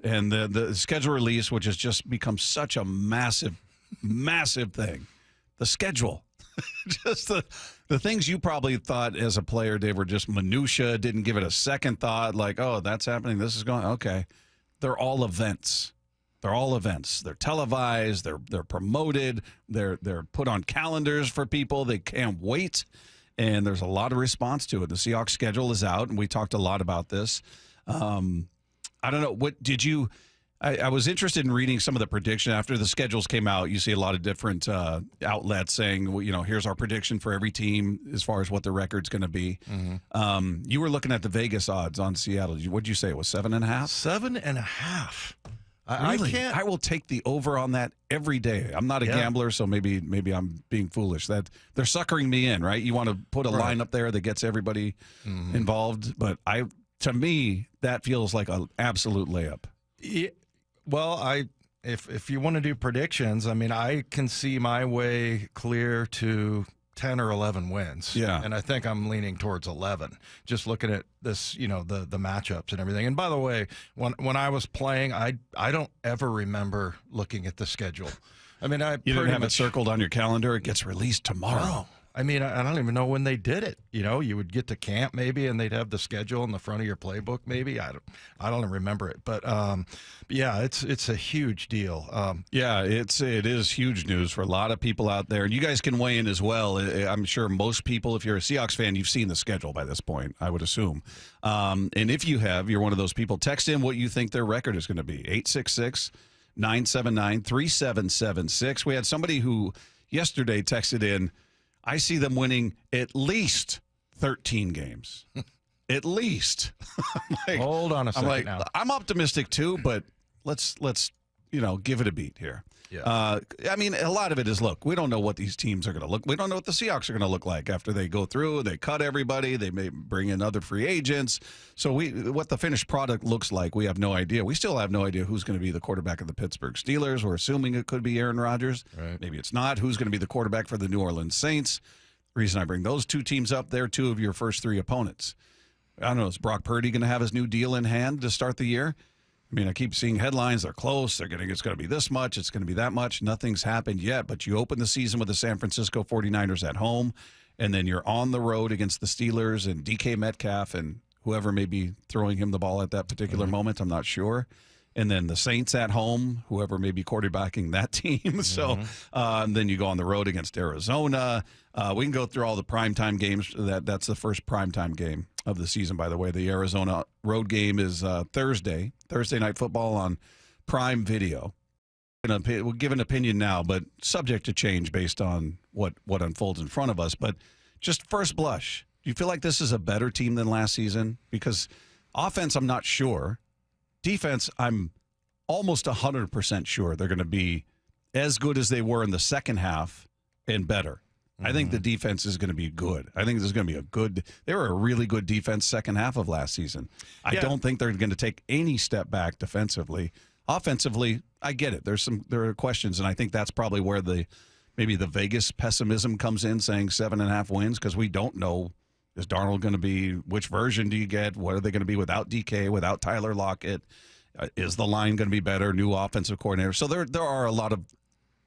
And the schedule release, which has just become such a massive, massive thing. The schedule. Just the things you probably thought as a player, Dave, were just minutia, didn't give it a second thought, like, oh, that's happening, this is going, okay. They're all events. They're all events. They're televised, they're promoted, they're put on calendars for people. They can't wait. And there's a lot of response to it. The Seahawks schedule is out, and we talked a lot about this. I don't know, what did you I was interested in reading some of the prediction after the schedules came out. You see a lot of different outlets saying, well, you know, here's our prediction for every team as far as what the record's going to be. Mm-hmm. You were looking at the Vegas odds on Seattle. What did you say? It was 7.5? 7.5. Really? I can't. I will take the over on that every day. I'm not a gambler, so maybe I'm being foolish. That they're suckering me in, right? You want to put a line up there that gets everybody involved, but to me that feels like an absolute layup. Yeah. Well, if you want to do predictions, I mean, I can see my way clear to 10 or 11 wins. Yeah. And I think I'm leaning towards 11, just looking at this, you know, the matchups and everything. And by the way, when I was playing, I don't ever remember looking at the schedule. I mean, you didn't have it circled on your calendar. It gets released tomorrow. No. I mean, I don't even know when they did it. You know, you would get to camp maybe, and they'd have the schedule in the front of your playbook. Maybe I don't remember it, but yeah, it's a huge deal. Yeah, it is huge news for a lot of people out there, and you guys can weigh in as well. I'm sure most people, if you're a Seahawks fan, you've seen the schedule by this point, I would assume. And if you have, you're one of those people. Text in what you think their record is going to be. 866-979-3776. We had somebody who yesterday texted in, I see them winning at least 13 games. At least. Hold on a second now. I'm optimistic too, but let's give it a beat here. Yeah. I mean, a lot of it is, look, we don't know what these teams are going to look. We don't know what the Seahawks are going to look like after they go through. They cut everybody. They may bring in other free agents. So what the finished product looks like, we have no idea. We still have no idea who's going to be the quarterback of the Pittsburgh Steelers. We're assuming it could be Aaron Rodgers. Right. Maybe it's not. Who's going to be the quarterback for the New Orleans Saints? The reason I bring those two teams up, they're two of your first three opponents. I don't know, is Brock Purdy going to have his new deal in hand to start the year? I mean, I keep seeing headlines. They're close. It's going to be this much. It's going to be that much. Nothing's happened yet. But you open the season with the San Francisco 49ers at home, and then you're on the road against the Steelers and DK Metcalf and whoever may be throwing him the ball at that particular moment. I'm not sure. And then the Saints at home, whoever may be quarterbacking that team. So then you go on the road against Arizona. We can go through all the primetime games. That's the first primetime game of the season, by the way. The Arizona road game is Thursday Night Football on Prime Video. We'll give an opinion now, but subject to change based on what unfolds in front of us. But just first blush, do you feel like this is a better team than last season? Because offense, I'm not sure. Defense, I'm almost 100% sure they're going to be as good as they were in the second half and better. I think the defense is going to be good. I think there's going to be they were a really good defense second half of last season. I don't think they're going to take any step back defensively. Offensively, I get it. There are questions, and I think that's probably where maybe the Vegas pessimism comes in, saying 7.5 wins, because we don't know. Is Darnold going to be, which version do you get? What are they going to be without DK, without Tyler Lockett? Is the line going to be better? New offensive coordinator. So there are a lot of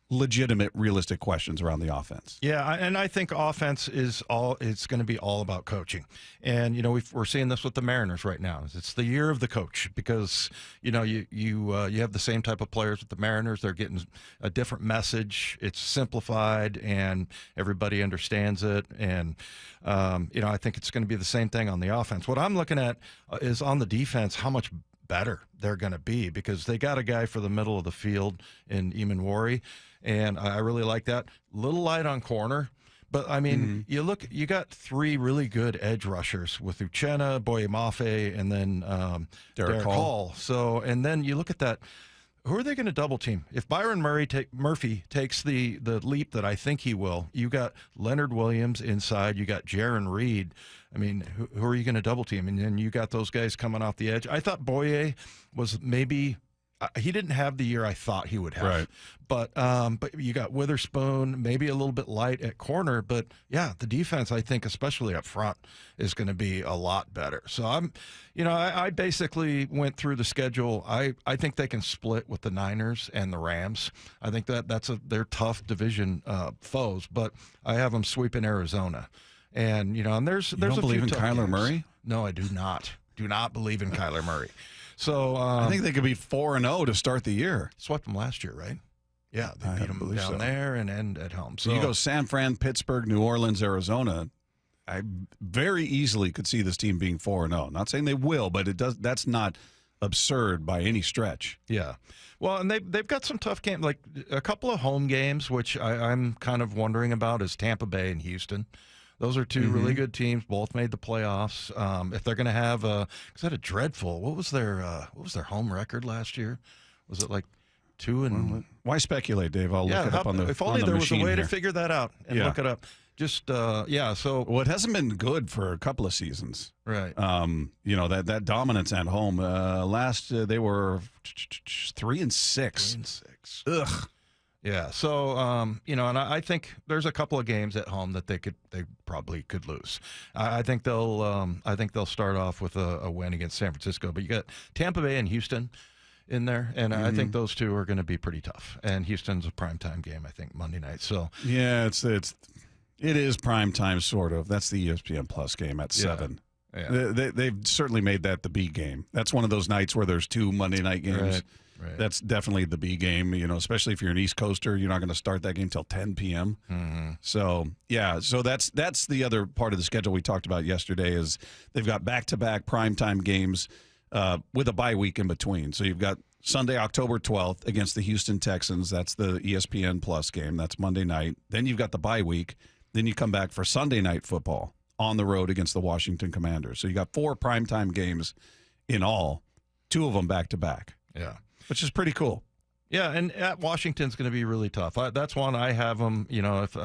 legitimate, realistic questions around the offense. Yeah, and I think offense it's going to be all about coaching. And, you know, we're seeing this with the Mariners right now. It's the year of the coach because, you know, you have the same type of players with the Mariners. They're getting a different message. It's simplified and everybody understands it. And, you know, I think it's going to be the same thing on the offense. What I'm looking at is on the defense, how much better they're going to be, because they got a guy for the middle of the field in Eamon Worry, and I really like that. Little light on corner, but I mean, you got three really good edge rushers with Uchenna, Boye Mafe, and then Derek Hall. So, and then you look at that. Who are they going to double team? If Byron Murphy takes the leap that I think he will, you got Leonard Williams inside, you got Jaron Reed. I mean, who are you going to double team? And then you got those guys coming off the edge. I thought Boye was maybe he didn't have the year I thought he would have. Right. But you got Witherspoon, maybe a little bit light at corner, but yeah, the defense, I think, especially up front, is going to be a lot better. So I basically went through the schedule. I think they can split with the Niners and the Rams. I think they're tough division foes, but I have them sweeping Arizona. And there's You don't a believe few in tough Kyler games. Murray? No, I do not. Do not believe in Kyler Murray. So I think they could be 4-0 to start the year. swept them last year, right? Yeah, I they beat them believe down so. there and at home. So you go San Fran, Pittsburgh, New Orleans, Arizona. I very easily could see this team being 4-0. Not saying they will, but that's not absurd by any stretch. Yeah. Well, and they've got some tough games, like a couple of home games, which I'm kind of wondering about, is Tampa Bay and Houston. Those are two really good teams. Both made the playoffs. If they're going to have because they had a dreadful. What was their home record last year? Was it like 2 Why speculate, Dave? I'll look it up on the if only on the there was a machine way here. to figure that out and look it up. Just So Well, it hasn't been good for a couple of seasons. right. That dominance at home. Last they were 3-6. 6. Ugh. Yeah. So and I think there's a couple of games at home that they probably could lose. I think they'll start off with a win against San Francisco, but you got Tampa Bay and Houston in there, and I think those two are going to be pretty tough. And Houston's a primetime game, I think, Monday night. So Yeah, it is prime time, sort of. That's the ESPN Plus game at 7. Yeah. They've certainly made that the B game. That's one of those nights where there's 2 Monday night games. Right. That's definitely the B game, especially if you're an East Coaster. You're not going to start that game till 10 p.m. Mm-hmm. So, yeah, that's the other part of the schedule we talked about yesterday is they've got back-to-back primetime games with a bye week in between. So you've got Sunday, October 12th against the Houston Texans. That's the ESPN Plus game. That's Monday night. Then you've got the bye week. Then you come back for Sunday night football on the road against the Washington Commanders. So you got 4 primetime games in all, 2 of them back-to-back. Yeah. Which is pretty cool. Yeah, and at Washington's going to be really tough. That's one I have them. If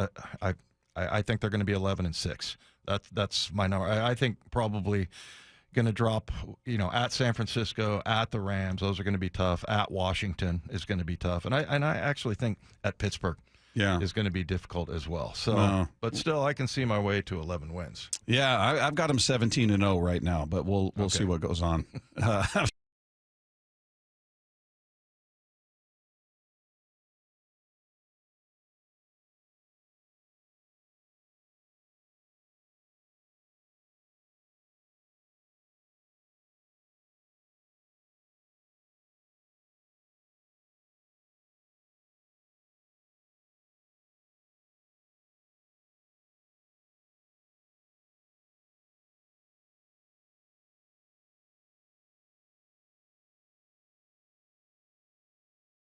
I think they're going to be 11-6. That's my number. I think probably going to drop. At San Francisco, at the Rams, those are going to be tough. At Washington is going to be tough, and I actually think at Pittsburgh is going to be difficult as well. So, but still, I can see my way to 11 wins. Yeah, I've got them 17-0 right now, but we'll see what goes on.